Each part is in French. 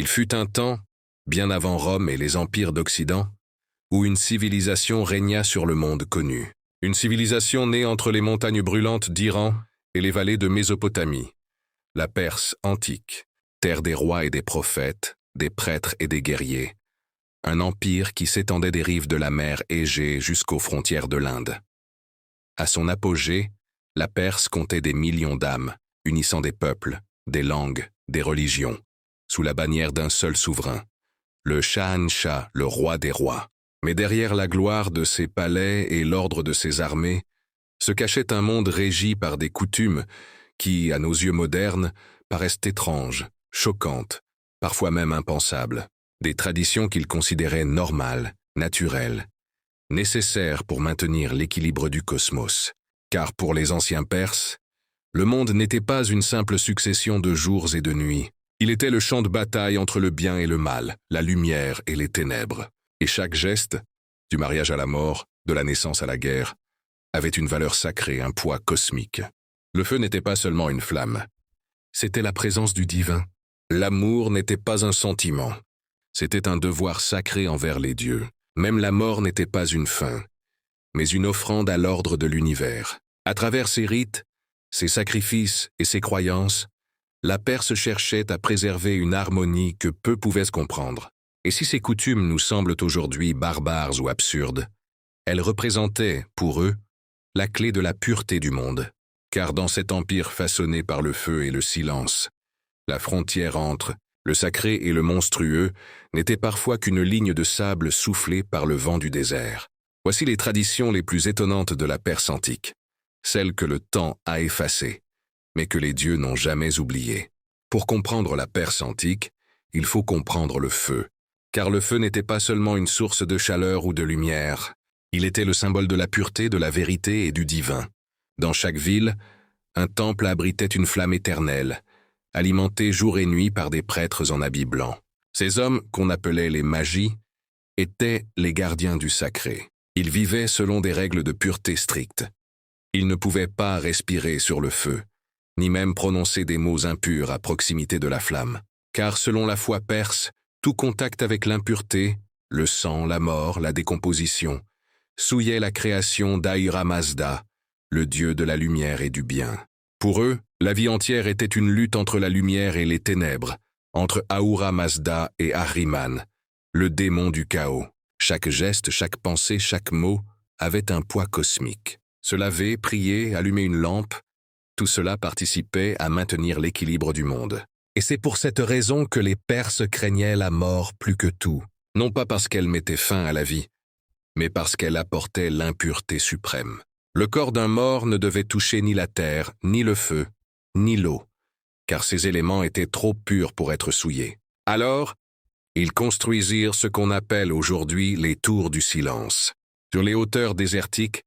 Il fut un temps, bien avant Rome et les empires d'Occident, où une civilisation régna sur le monde connu. Une civilisation née entre les montagnes brûlantes d'Iran et les vallées de Mésopotamie. La Perse antique, terre des rois et des prophètes, des prêtres et des guerriers. Un empire qui s'étendait des rives de la mer Égée jusqu'aux frontières de l'Inde. À son apogée, la Perse comptait des millions d'âmes, unissant des peuples, des langues, des religions, sous la bannière d'un seul souverain, le Shahanshah, le roi des rois. Mais derrière la gloire de ses palais et l'ordre de ses armées, se cachait un monde régi par des coutumes qui, à nos yeux modernes, paraissent étranges, choquantes, parfois même impensables. Des traditions qu'il considérait normales, naturelles, nécessaires pour maintenir l'équilibre du cosmos. Car pour les anciens Perses, le monde n'était pas une simple succession de jours et de nuits. Il était le champ de bataille entre le bien et le mal, la lumière et les ténèbres. Et chaque geste, du mariage à la mort, de la naissance à la guerre, avait une valeur sacrée, un poids cosmique. Le feu n'était pas seulement une flamme, c'était la présence du divin. L'amour n'était pas un sentiment, c'était un devoir sacré envers les dieux. Même la mort n'était pas une fin, mais une offrande à l'ordre de l'univers. À travers ses rites, ses sacrifices et ses croyances, la Perse cherchait à préserver une harmonie que peu pouvaient se comprendre. Et si ces coutumes nous semblent aujourd'hui barbares ou absurdes, elles représentaient, pour eux, la clé de la pureté du monde. Car dans cet empire façonné par le feu et le silence, la frontière entre le sacré et le monstrueux n'était parfois qu'une ligne de sable soufflée par le vent du désert. Voici les traditions les plus étonnantes de la Perse antique, celles que le temps a effacées, mais que les dieux n'ont jamais oubliées. Pour comprendre la Perse antique, il faut comprendre le feu, car le feu n'était pas seulement une source de chaleur ou de lumière, il était le symbole de la pureté, de la vérité et du divin. Dans chaque ville, un temple abritait une flamme éternelle, alimentée jour et nuit par des prêtres en habits blancs. Ces hommes, qu'on appelait les magis, étaient les gardiens du sacré. Ils vivaient selon des règles de pureté strictes. Ils ne pouvaient pas respirer sur le feu, ni même prononcer des mots impurs à proximité de la flamme. Car selon la foi perse, tout contact avec l'impureté, le sang, la mort, la décomposition, souillait la création d'Ahura Mazda, le dieu de la lumière et du bien. Pour eux, la vie entière était une lutte entre la lumière et les ténèbres, entre Ahura Mazda et Ahriman, le démon du chaos. Chaque geste, chaque pensée, chaque mot avait un poids cosmique. Se laver, prier, allumer une lampe, tout cela participait à maintenir l'équilibre du monde. Et c'est pour cette raison que les Perses craignaient la mort plus que tout, non pas parce qu'elle mettait fin à la vie, mais parce qu'elle apportait l'impureté suprême. Le corps d'un mort ne devait toucher ni la terre, ni le feu, ni l'eau, car ces éléments étaient trop purs pour être souillés. Alors, ils construisirent ce qu'on appelle aujourd'hui les tours du silence. Sur les hauteurs désertiques,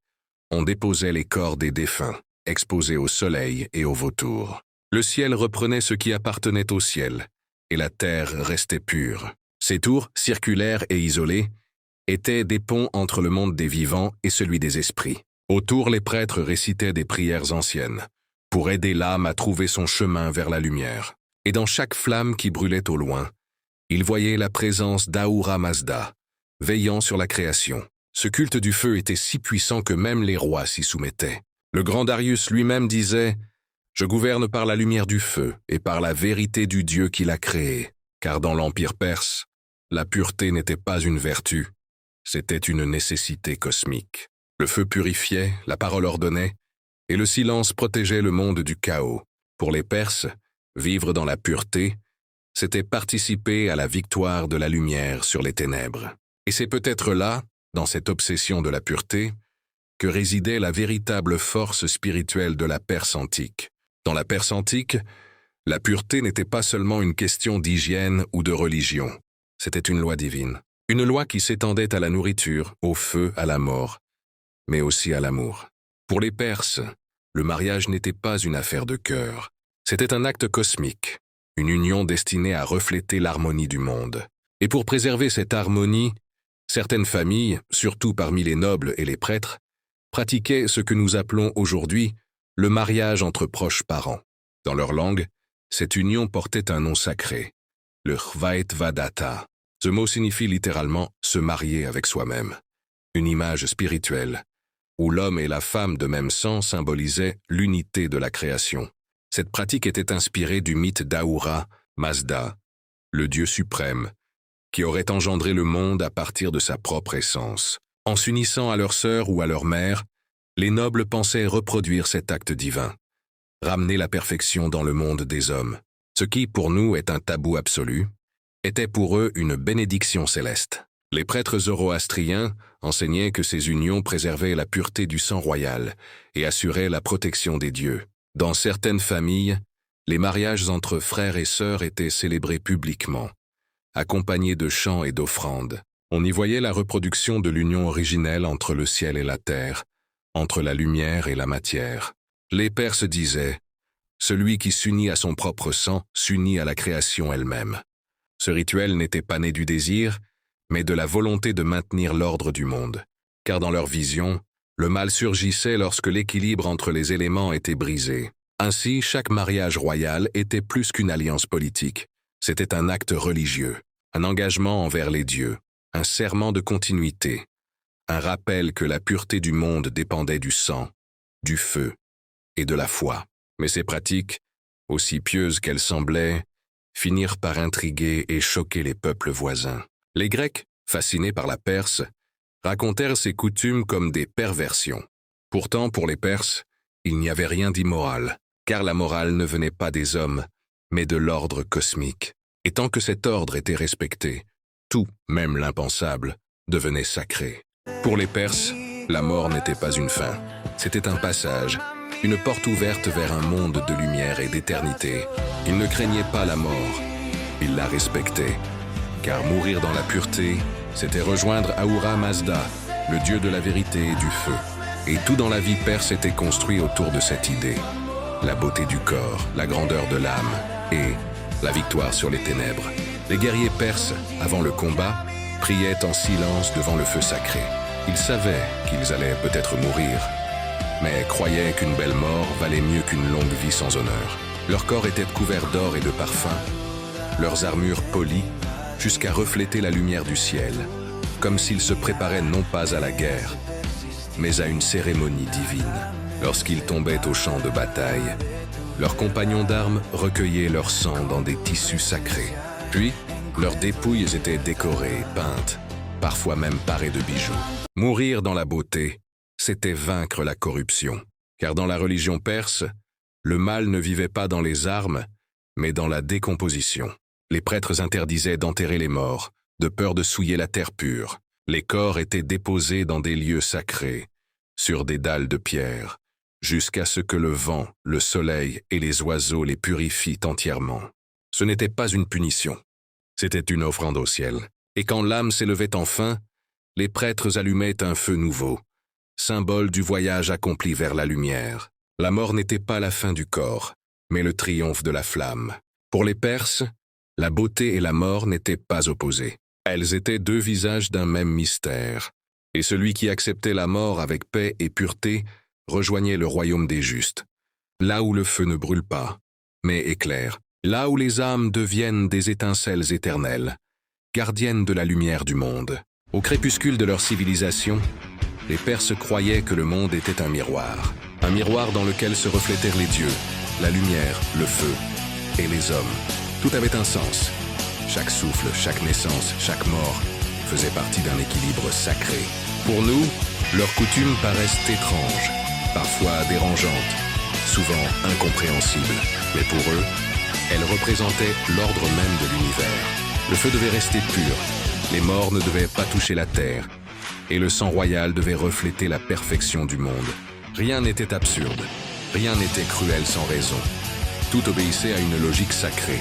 on déposait les corps des défunts, exposés au soleil et aux vautours. Le ciel reprenait ce qui appartenait au ciel, et la terre restait pure. Ces tours, circulaires et isolées, étaient des ponts entre le monde des vivants et celui des esprits. Autour, les prêtres récitaient des prières anciennes, pour aider l'âme à trouver son chemin vers la lumière. Et dans chaque flamme qui brûlait au loin, ils voyaient la présence d'Ahura Mazda, veillant sur la création. Ce culte du feu était si puissant que même les rois s'y soumettaient. Le grand Darius lui-même disait « Je gouverne par la lumière du feu et par la vérité du Dieu qui l'a créé. » Car dans l'Empire perse, la pureté n'était pas une vertu, c'était une nécessité cosmique. Le feu purifiait, la parole ordonnait, et le silence protégeait le monde du chaos. Pour les Perses, vivre dans la pureté, c'était participer à la victoire de la lumière sur les ténèbres. Et c'est peut-être là, dans cette obsession de la pureté, que résidait la véritable force spirituelle de la Perse antique. Dans la Perse antique, la pureté n'était pas seulement une question d'hygiène ou de religion. C'était une loi divine. Une loi qui s'étendait à la nourriture, au feu, à la mort, mais aussi à l'amour. Pour les Perses, le mariage n'était pas une affaire de cœur. C'était un acte cosmique, une union destinée à refléter l'harmonie du monde. Et pour préserver cette harmonie, certaines familles, surtout parmi les nobles et les prêtres, pratiquaient ce que nous appelons aujourd'hui le mariage entre proches parents. Dans leur langue, cette union portait un nom sacré, le Hvaitvadata. Ce mot signifie littéralement « se marier avec soi-même », une image spirituelle, où l'homme et la femme de même sang symbolisaient l'unité de la création. Cette pratique était inspirée du mythe d'Ahura Mazda, le dieu suprême, qui aurait engendré le monde à partir de sa propre essence. En s'unissant à leur sœur ou à leur mère, les nobles pensaient reproduire cet acte divin, ramener la perfection dans le monde des hommes. Ce qui, pour nous, est un tabou absolu, était pour eux une bénédiction céleste. Les prêtres zoroastriens enseignaient que ces unions préservaient la pureté du sang royal et assuraient la protection des dieux. Dans certaines familles, les mariages entre frères et sœurs étaient célébrés publiquement, accompagnés de chants et d'offrandes. On y voyait la reproduction de l'union originelle entre le ciel et la terre, entre la lumière et la matière. Les Perses disaient « Celui qui s'unit à son propre sang s'unit à la création elle-même ». Ce rituel n'était pas né du désir, mais de la volonté de maintenir l'ordre du monde. Car dans leur vision, le mal surgissait lorsque l'équilibre entre les éléments était brisé. Ainsi, chaque mariage royal était plus qu'une alliance politique. C'était un acte religieux, un engagement envers les dieux, un serment de continuité, un rappel que la pureté du monde dépendait du sang, du feu et de la foi. Mais ces pratiques, aussi pieuses qu'elles semblaient, finirent par intriguer et choquer les peuples voisins. Les Grecs, fascinés par la Perse, racontèrent ces coutumes comme des perversions. Pourtant, pour les Perses, il n'y avait rien d'immoral, car la morale ne venait pas des hommes, mais de l'ordre cosmique. Et tant que cet ordre était respecté, tout, même l'impensable, devenait sacré. Pour les Perses, la mort n'était pas une fin, c'était un passage, une porte ouverte vers un monde de lumière et d'éternité. Ils ne craignaient pas la mort, ils la respectaient. Car mourir dans la pureté, c'était rejoindre Ahura Mazda, le dieu de la vérité et du feu. Et tout dans la vie perse était construit autour de cette idée. La beauté du corps, la grandeur de l'âme et la victoire sur les ténèbres. Les guerriers perses, avant le combat, priaient en silence devant le feu sacré. Ils savaient qu'ils allaient peut-être mourir, mais croyaient qu'une belle mort valait mieux qu'une longue vie sans honneur. Leur corps était couvert d'or et de parfums, leurs armures polies, jusqu'à refléter la lumière du ciel, comme s'ils se préparaient non pas à la guerre, mais à une cérémonie divine. Lorsqu'ils tombaient au champ de bataille, leurs compagnons d'armes recueillaient leur sang dans des tissus sacrés. Puis, leurs dépouilles étaient décorées, peintes, parfois même parées de bijoux. Mourir dans la beauté, c'était vaincre la corruption, car dans la religion perse, le mal ne vivait pas dans les armes, mais dans la décomposition. Les prêtres interdisaient d'enterrer les morts, de peur de souiller la terre pure. Les corps étaient déposés dans des lieux sacrés, sur des dalles de pierre, jusqu'à ce que le vent, le soleil et les oiseaux les purifient entièrement. Ce n'était pas une punition, c'était une offrande au ciel. Et quand l'âme s'élevait enfin, les prêtres allumaient un feu nouveau, symbole du voyage accompli vers la lumière. La mort n'était pas la fin du corps, mais le triomphe de la flamme. Pour les Perses, la beauté et la mort n'étaient pas opposées. Elles étaient deux visages d'un même mystère. Et celui qui acceptait la mort avec paix et pureté rejoignait le royaume des justes. Là où le feu ne brûle pas, mais éclaire. Là où les âmes deviennent des étincelles éternelles, gardiennes de la lumière du monde. Au crépuscule de leur civilisation, les Perses croyaient que le monde était un miroir dans lequel se reflétèrent les dieux, la lumière, le feu et les hommes. Tout avait un sens. Chaque souffle, chaque naissance, chaque mort faisait partie d'un équilibre sacré. Pour nous, leurs coutumes paraissent étranges, parfois dérangeantes, souvent incompréhensibles. Mais pour eux, elles représentaient l'ordre même de l'univers. Le feu devait rester pur, les morts ne devaient pas toucher la terre, et le sang royal devait refléter la perfection du monde. Rien n'était absurde, rien n'était cruel sans raison. Tout obéissait à une logique sacrée,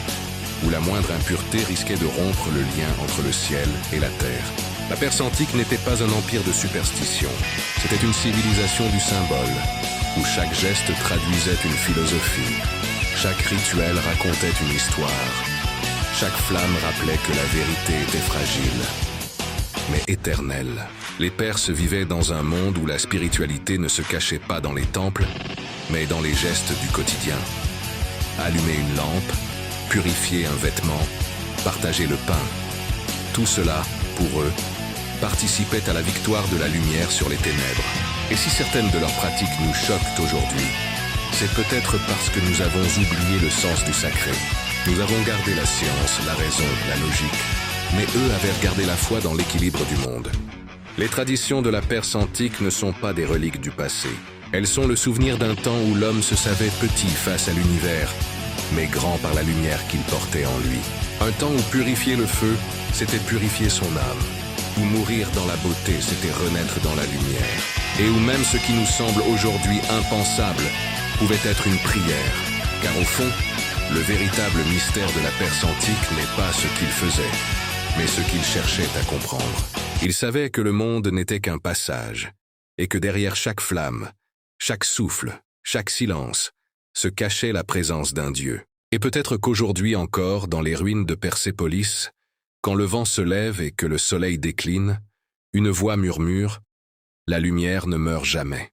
où la moindre impureté risquait de rompre le lien entre le ciel et la terre. La Perse antique n'était pas un empire de superstition, c'était une civilisation du symbole, où chaque geste traduisait une philosophie, chaque rituel racontait une histoire, chaque flamme rappelait que la vérité était fragile, mais éternelle. Les Perses vivaient dans un monde où la spiritualité ne se cachait pas dans les temples, mais dans les gestes du quotidien. Allumer une lampe, purifier un vêtement, partager le pain. Tout cela, pour eux, participait à la victoire de la lumière sur les ténèbres. Et si certaines de leurs pratiques nous choquent aujourd'hui, c'est peut-être parce que nous avons oublié le sens du sacré. Nous avons gardé la science, la raison, la logique, mais eux avaient gardé la foi dans l'équilibre du monde. Les traditions de la Perse antique ne sont pas des reliques du passé. Elles sont le souvenir d'un temps où l'homme se savait petit face à l'univers, mais grand par la lumière qu'il portait en lui. Un temps où purifier le feu, c'était purifier son âme, où mourir dans la beauté, c'était renaître dans la lumière, et où même ce qui nous semble aujourd'hui impensable pouvait être une prière, car au fond, le véritable mystère de la Perse antique n'est pas ce qu'il faisait, mais ce qu'il cherchait à comprendre. Il savait que le monde n'était qu'un passage, et que derrière chaque flamme, chaque souffle, chaque silence, se cachait la présence d'un Dieu. Et peut-être qu'aujourd'hui encore, dans les ruines de Persépolis, quand le vent se lève et que le soleil décline, une voix murmure « La lumière ne meurt jamais ».